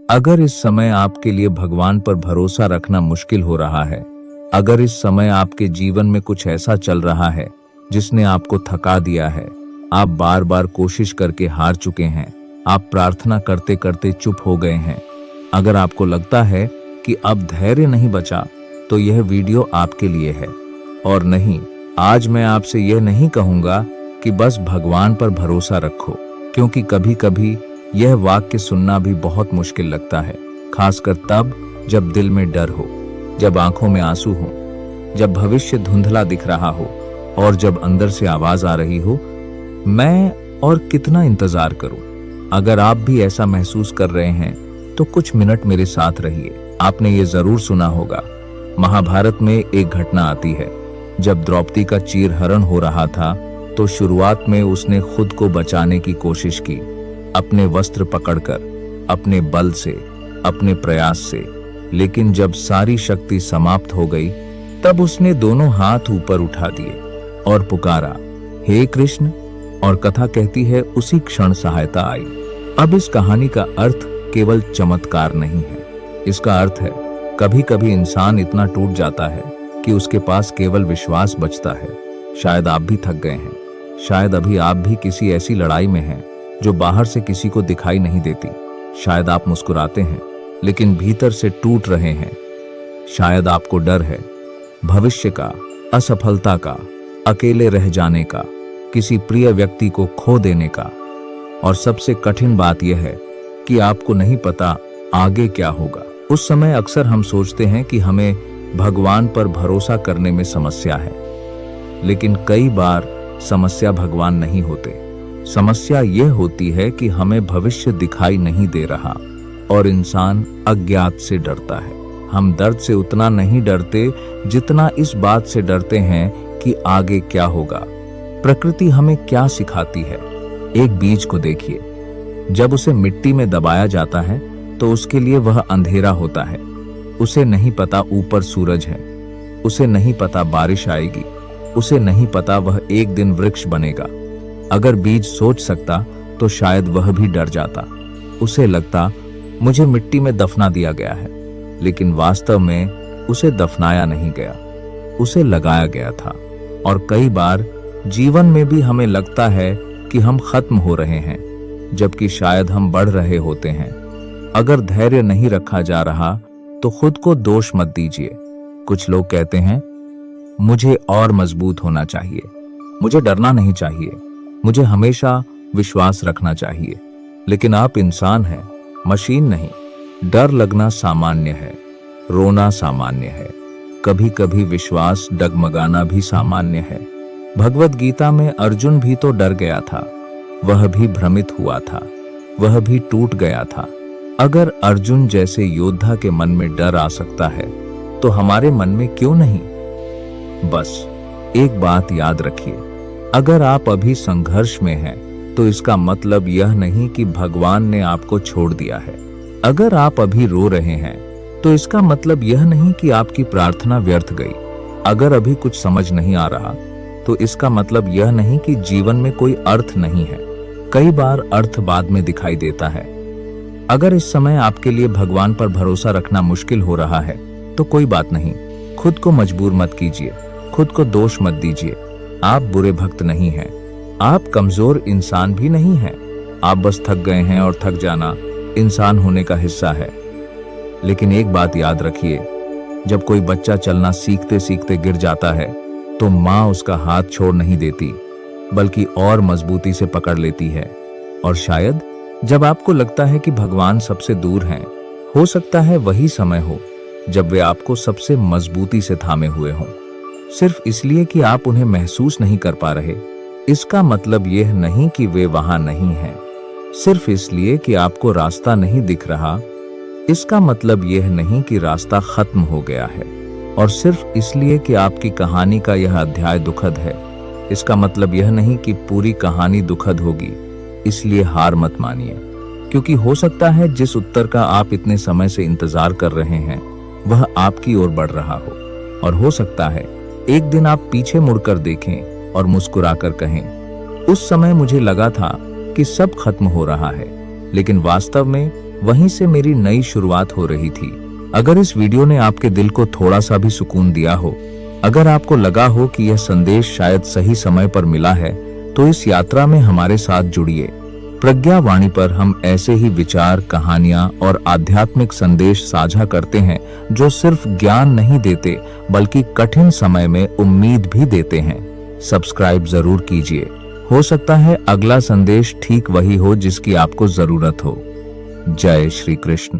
अगर इस समय आपके लिए भगवान पर भरोसा रखना मुश्किल हो रहा है, अगर इस समय आपके जीवन में कुछ ऐसा चल रहा है जिसने आपको थका दिया है, आप बार बार कोशिश करके हार चुके हैं, आप प्रार्थना करते करते चुप हो गए हैं, अगर आपको लगता है कि अब धैर्य नहीं बचा, तो यह वीडियो आपके लिए है। और नहीं, आज मैं आपसे यह नहीं कहूंगा कि बस भगवान पर भरोसा रखो, क्योंकि कभी कभी यह वाक्य सुनना भी बहुत मुश्किल लगता है, खासकर तब जब दिल में डर हो, जब आंखों में आंसू हो, जब भविष्य धुंधला दिख रहा हो और जब अंदर से आवाज आ रही हो, मैं और कितना इंतजार करूं। अगर आप भी ऐसा महसूस कर रहे हैं तो कुछ मिनट मेरे साथ रहिए। आपने ये जरूर सुना होगा, महाभारत में एक घटना आती है, जब द्रौपदी का चीरहरण हो रहा था तो शुरुआत में उसने खुद को बचाने की कोशिश की, अपने वस्त्र पकड़कर, अपने बल से, अपने प्रयास से। लेकिन जब सारी शक्ति समाप्त हो गई, तब उसने दोनों हाथ ऊपर उठा दिए और पुकारा, हे कृष्ण। और कथा कहती है उसी क्षण सहायता आई। अब इस कहानी का अर्थ केवल चमत्कार नहीं है, इसका अर्थ है कभी कभी इंसान इतना टूट जाता है कि उसके पास केवल विश्वास बचता है। शायद आप भी थक गए हैं, शायद अभी आप भी किसी ऐसी लड़ाई में हैं जो बाहर से किसी को दिखाई नहीं देती। शायद आप मुस्कुराते हैं लेकिन भीतर से टूट रहे हैं। शायद आपको डर है भविष्य का, असफलता का, अकेले रह जाने का, किसी प्रिय व्यक्ति को खो देने का। और सबसे कठिन बात यह है कि आपको नहीं पता आगे क्या होगा। उस समय अक्सर हम सोचते हैं कि हमें भगवान पर भरोसा करने में समस्या है, लेकिन कई बार समस्या भगवान नहीं होते। समस्या यह होती है कि हमें भविष्य दिखाई नहीं दे रहा और इंसान अज्ञात से डरता है। हम दर्द से उतना नहीं डरते जितना इस बात से डरते हैं कि आगे क्या होगा। प्रकृति हमें क्या सिखाती है? एक बीज को देखिए, जब उसे मिट्टी में दबाया जाता है तो उसके लिए वह अंधेरा होता है। उसे नहीं पता ऊपर सूरज है, उसे नहीं पता बारिश आएगी, उसे नहीं पता वह एक दिन वृक्ष बनेगा। अगर बीज सोच सकता तो शायद वह भी डर जाता। उसे लगता मुझे मिट्टी में दफना दिया गया है, लेकिन वास्तव में उसे दफनाया नहीं गया, उसे लगाया गया था। और कई बार जीवन में भी हमें लगता है कि हम खत्म हो रहे हैं, जबकि शायद हम बढ़ रहे होते हैं। अगर धैर्य नहीं रखा जा रहा तो खुद को दोष मत दीजिए। कुछ लोग कहते हैं, मुझे और मजबूत होना चाहिए, मुझे डरना नहीं चाहिए, मुझे हमेशा विश्वास रखना चाहिए। लेकिन आप इंसान हैं, मशीन नहीं। डर लगना सामान्य है, रोना सामान्य है, कभी कभी विश्वास डगमगाना भी सामान्य है। भगवत गीता में अर्जुन भी तो डर गया था, वह भी भ्रमित हुआ था, वह भी टूट गया था। अगर अर्जुन जैसे योद्धा के मन में डर आ सकता है तो हमारे मन में क्यों नहीं? बस एक बात याद रखिए, अगर आप अभी संघर्ष में हैं तो इसका मतलब यह नहीं कि भगवान ने आपको छोड़ दिया है। अगर आप अभी रो रहे हैं तो इसका मतलब यह नहीं कि आपकी प्रार्थना व्यर्थ गई। अगर अभी कुछ समझ नहीं आ रहा तो इसका मतलब यह नहीं कि जीवन में कोई अर्थ नहीं है। कई बार अर्थ बाद में दिखाई देता है। अगर इस समय आपके लिए भगवान पर भरोसा रखना मुश्किल हो रहा है तो कोई बात नहीं, खुद को मजबूर मत कीजिए, खुद को दोष मत दीजिए। आप बुरे भक्त नहीं हैं, आप कमजोर इंसान भी नहीं हैं। आप बस थक गए हैं और थक जाना इंसान होने का हिस्सा है। लेकिन एक बात याद रखिए, जब कोई बच्चा चलना सीखते सीखते गिर जाता है तो माँ उसका हाथ छोड़ नहीं देती, बल्कि और मजबूती से पकड़ लेती है। और शायद जब आपको लगता है कि भगवान सबसे दूर हैं, हो सकता है वही समय हो जब वे आपको सबसे मजबूती से थामे हुए हों। सिर्फ इसलिए कि आप उन्हें महसूस नहीं कर पा रहे, इसका मतलब यह नहीं कि वे वहां नहीं हैं। सिर्फ इसलिए कि आपको रास्ता नहीं दिख रहा, इसका मतलब यह नहीं कि रास्ता खत्म हो गया है। और सिर्फ इसलिए कि आपकी कहानी का यह अध्याय दुखद है, इसका मतलब यह नहीं कि पूरी कहानी दुखद होगी। इसलिए हार मत मानिए, क्योंकि हो सकता है जिस उत्तर का आप इतने समय से इंतजार कर रहे हैं वह आपकी ओर बढ़ रहा हो। और हो सकता है एक दिन आप पीछे मुड़कर देखें और मुस्कुराकर कहें, उस समय मुझे लगा था कि सब खत्म हो रहा है, लेकिन वास्तव में वहीं से मेरी नई शुरुआत हो रही थी। अगर इस वीडियो ने आपके दिल को थोड़ा सा भी सुकून दिया हो, अगर आपको लगा हो कि यह संदेश शायद सही समय पर मिला है, तो इस यात्रा में हमारे साथ जुड़िए। प्रज्ञा वाणी पर हम ऐसे ही विचार, कहानियां और आध्यात्मिक संदेश साझा करते हैं जो सिर्फ ज्ञान नहीं देते बल्कि कठिन समय में उम्मीद भी देते हैं। सब्सक्राइब जरूर कीजिए। हो सकता है अगला संदेश ठीक वही हो जिसकी आपको जरूरत हो। जय श्री कृष्ण।